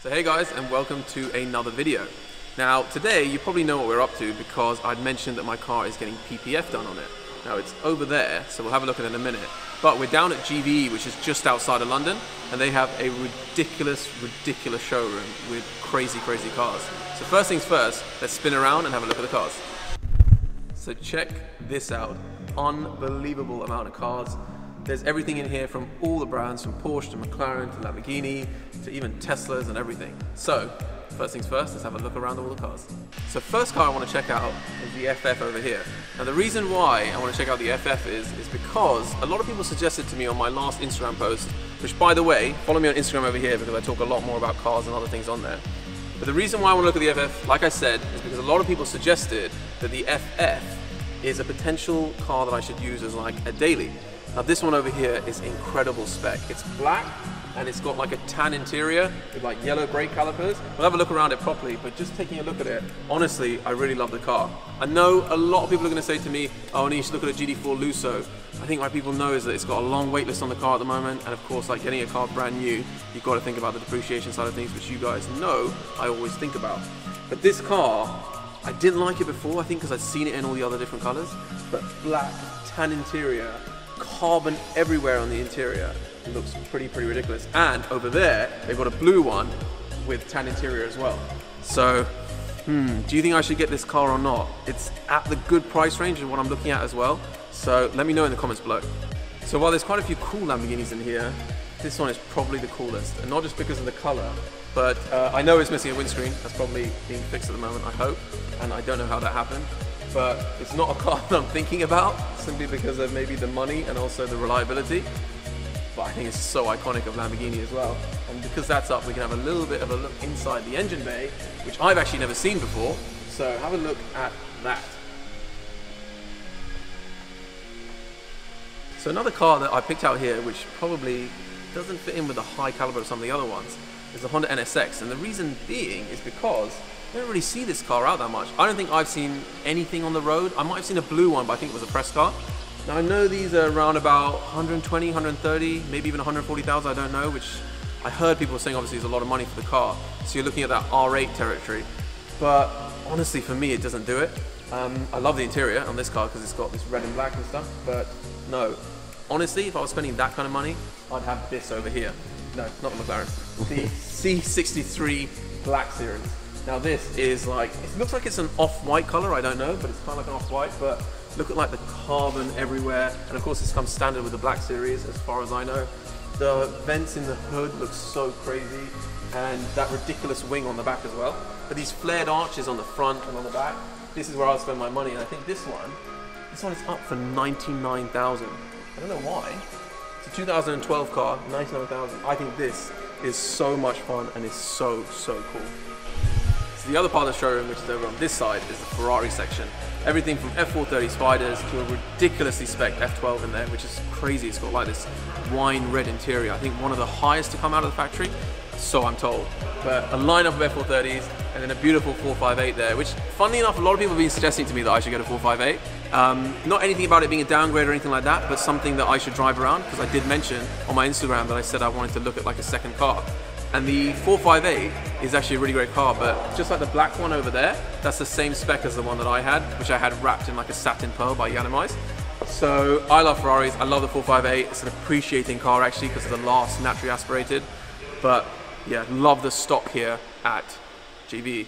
So hey guys, and welcome to another video. Now today you probably know what we're up to because I'd mentioned that my car is getting PPF done on it. Now it's over there, so we'll have a look at it in a minute. But we're down at GVE, which is just outside of London, and they have a ridiculous showroom with crazy cars. So first things first, let's spin around and have a look at the cars. So check this out, unbelievable amount of cars. There's everything in here from all the brands, from Porsche to McLaren to Lamborghini to even Teslas and everything. So first things first, let's have a look around all the cars. So first car I want to check out is the FF over here. Now the reason why I want to check out the FF is because a lot of people suggested to me on my last Instagram post, which by the way, follow me on Instagram over here because I talk a lot more about cars and other things on there. But the reason why I want to look at the FF, like I said, is because a lot of people suggested that the FF is a potential car that I should use as like a daily. Now this one over here is incredible spec. It's black and it's got like a tan interior with like yellow brake calipers. We'll have a look around it properly, but just taking a look at it, honestly, I really love the car. I know a lot of people are going to say to me, oh, you should look at a GT4 Lusso. I think what people know is that it's got a long wait list on the car at the moment, and of course, like getting a car brand new, you've got to think about the depreciation side of things, which you guys know I always think about. But this car, I didn't like it before, I think because I'd seen it in all the other different colors, but black, tan interior, carbon everywhere on the interior. It looks pretty ridiculous. And over there, they've got a blue one with tan interior as well. So, do you think I should get this car or not? It's at the good price range and what I'm looking at as well. So let me know in the comments below. So while there's quite a few cool Lamborghinis in here, this one is probably the coolest. And not just because of the color, but I know it's missing a windscreen. That's probably being fixed at the moment, I hope. And I don't know how that happened. But it's not a car that I'm thinking about, simply because of maybe the money and also the reliability. But I think it's so iconic of Lamborghini as well. And because that's up, we can have a little bit of a look inside the engine bay, which I've actually never seen before. So have a look at that. So another car that I picked out here, which probably doesn't fit in with the high caliber of some of the other ones, is the Honda NSX. And the reason being is because I don't really see this car out that much. I don't think I've seen anything on the road. I might have seen a blue one, but I think it was a press car. Now I know these are around about 120, 130, maybe even 140,000, I don't know, which I heard people saying obviously is a lot of money for the car. So you're looking at that R8 territory. But honestly for me, it doesn't do it. I love the interior on this car because it's got this red and black and stuff, but no. Honestly, if I was spending that kind of money, I'd have this over here. No, not the McLaren. The C63 Black Series. Now this is like, it looks like it's an off-white color, I don't know, but it's kind of like an off-white, but look at like the carbon everywhere. And of course this comes standard with the Black Series as far as I know. The vents in the hood look so crazy, and that ridiculous wing on the back as well. But these flared arches on the front and on the back, this is where I'll spend my money. And I think this one is up for 99,000. I don't know why. It's a 2012 car, 99,000. I think this is so much fun and is so cool. The other part of the showroom, which is over on this side, is the Ferrari section. Everything from F430 Spiders to a ridiculously spec F12 in there, which is crazy. It's got like this wine red interior. I think one of the highest to come out of the factory, so I'm told. But a lineup of F430s and then a beautiful 458 there, which funnily enough, a lot of people have been suggesting to me that I should get a 458. Not anything about it being a downgrade or anything like that, but something that I should drive around, because I did mention on my Instagram that I said I wanted to look at like a second car. And the 458 is actually a really great car, but just like the black one over there, that's the same spec as the one that I had, which I had wrapped in like a satin pearl by Yanimais. So I love Ferraris, I love the 458. It's an appreciating car actually because of the last naturally aspirated. But yeah, love the stock here at GVE.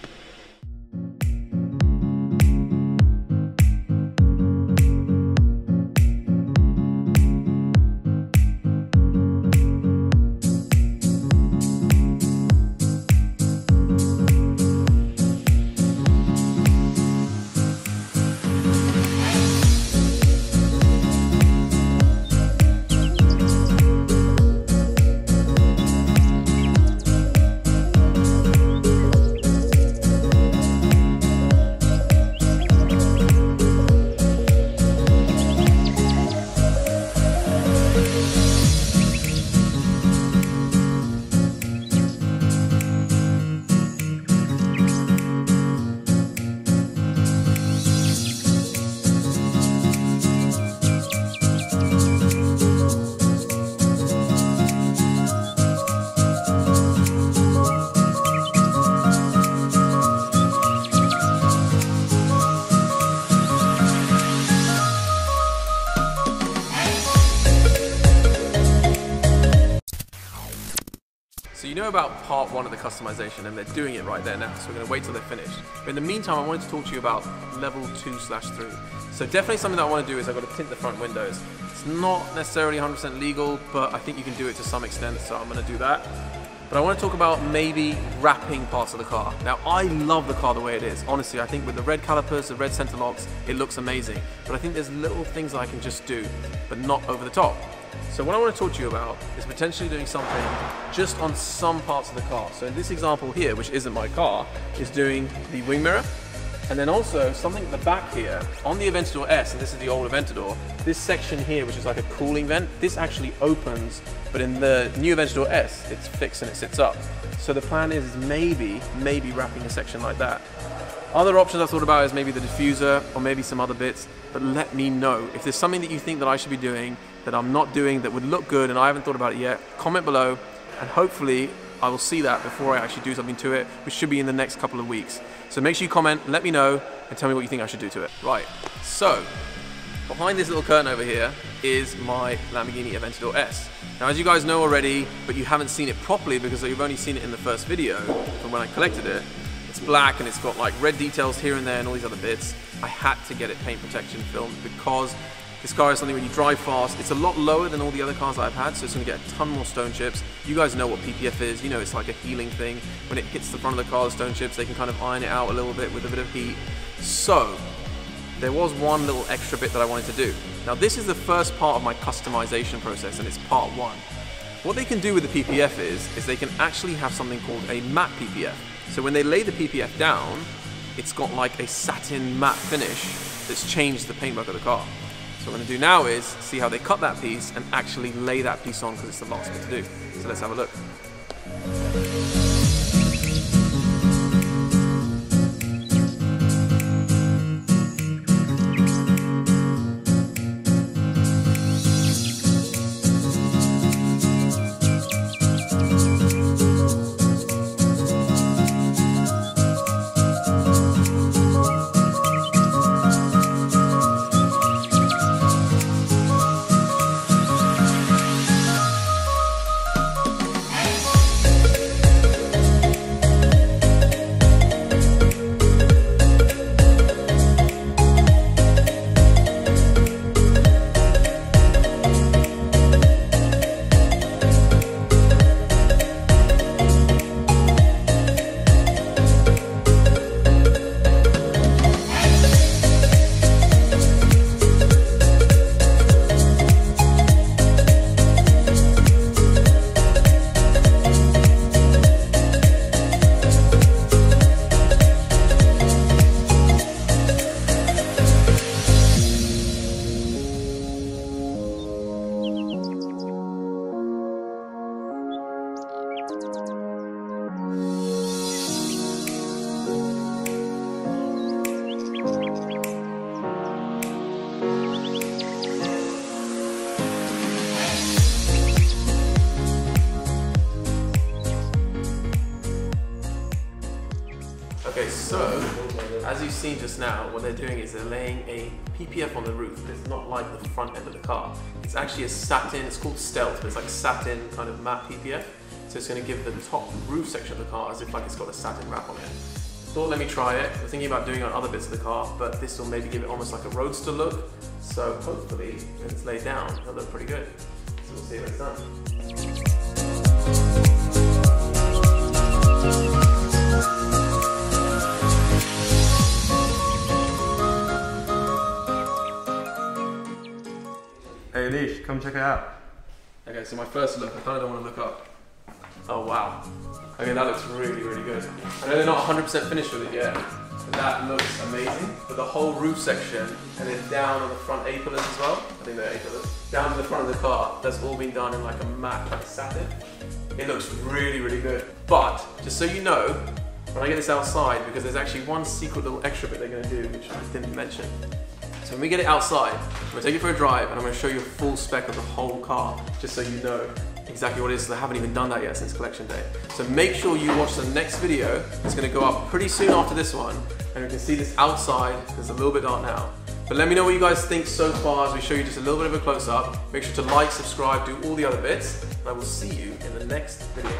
about part one of the customization, and they're doing it right there now, so we're going to wait till they're finished. But in the meantime, I wanted to talk to you about level 2/3. So definitely something that I want to do is I've got to tint the front windows. It's not necessarily 100% legal, but I think you can do it to some extent, so I'm going to do that. But I want to talk about maybe wrapping parts of the car. Now, I love the car the way it is. Honestly, I think with the red calipers, the red center locks, it looks amazing. But I think there's little things that I can just do, but not over the top. So what I want to talk to you about is potentially doing something just on some parts of the car. So in this example here, which isn't my car, is doing the wing mirror. And then also something at the back here, on the Aventador S, and this is the old Aventador, this section here, which is like a cooling vent, this actually opens, but in the new Aventador S, it's fixed and it sits up. So the plan is maybe wrapping a section like that. Other options I've thought about is maybe the diffuser or maybe some other bits, but let me know. If there's something that you think that I should be doing, that I'm not doing, that would look good and I haven't thought about it yet, comment below, and hopefully I will see that before I actually do something to it, which should be in the next couple of weeks. So make sure you comment, let me know, and tell me what you think I should do to it. Right, so behind this little curtain over here is my Lamborghini Aventador S. Now, as you guys know already, but you haven't seen it properly because you've only seen it in the first video from when I collected it, it's black and it's got like red details here and there and all these other bits. I had to get it paint protection filmed because this car is something when you drive fast, it's a lot lower than all the other cars I've had, so it's going to get a ton more stone chips. You guys know what PPF is, you know it's like a healing thing. When it hits the front of the car, the stone chips, they can kind of iron it out a little bit with a bit of heat. So, there was one little extra bit that I wanted to do. Now this is the first part of my customization process, and it's part one. What they can do with the PPF is they can actually have something called a matte PPF. So when they lay the PPF down, it's got like a satin matte finish that's changed the paintwork of the car. So what I'm going to do now is see how they cut that piece and actually lay that piece on because it's the last bit to do. So let's have a look. Okay, so as you've seen just now, what they're doing is they're laying a PPF on the roof. It's not like the front end of the car. It's actually a satin, it's called Stealth, but it's like satin kind of matte PPF. So it's going to give the top roof section of the car as if like it's got a satin wrap on it. Thought let me try it. We're thinking about doing it on other bits of the car, but this will maybe give it almost like a roadster look. So hopefully, when it's laid down, it'll look pretty good. So we'll see when it's done. Hey Leash, come check it out. Okay, so my first look, I kind of don't want to look up. Oh wow. Okay, that looks really, really good. I know they're not 100% finished with it yet, but that looks amazing. But the whole roof section, and then down on the front A-pillars as well, I think they're A-pillars, down to the front of the car, that's all been done in like a matte, like satin. It looks really, really good. But, just so you know, when I get this outside, because there's actually one secret little extra bit they're going to do, which I didn't mention. So when we get it outside, I'm going to take it for a drive and I'm going to show you a full spec of the whole car, just so you know exactly what it is, because I haven't even done that yet since collection day. So make sure you watch the next video. It's going to go up pretty soon after this one, and you can see this outside, because it's a little bit dark now. But let me know what you guys think so far as we show you just a little bit of a close-up. Make sure to like, subscribe, do all the other bits, and I will see you in the next video.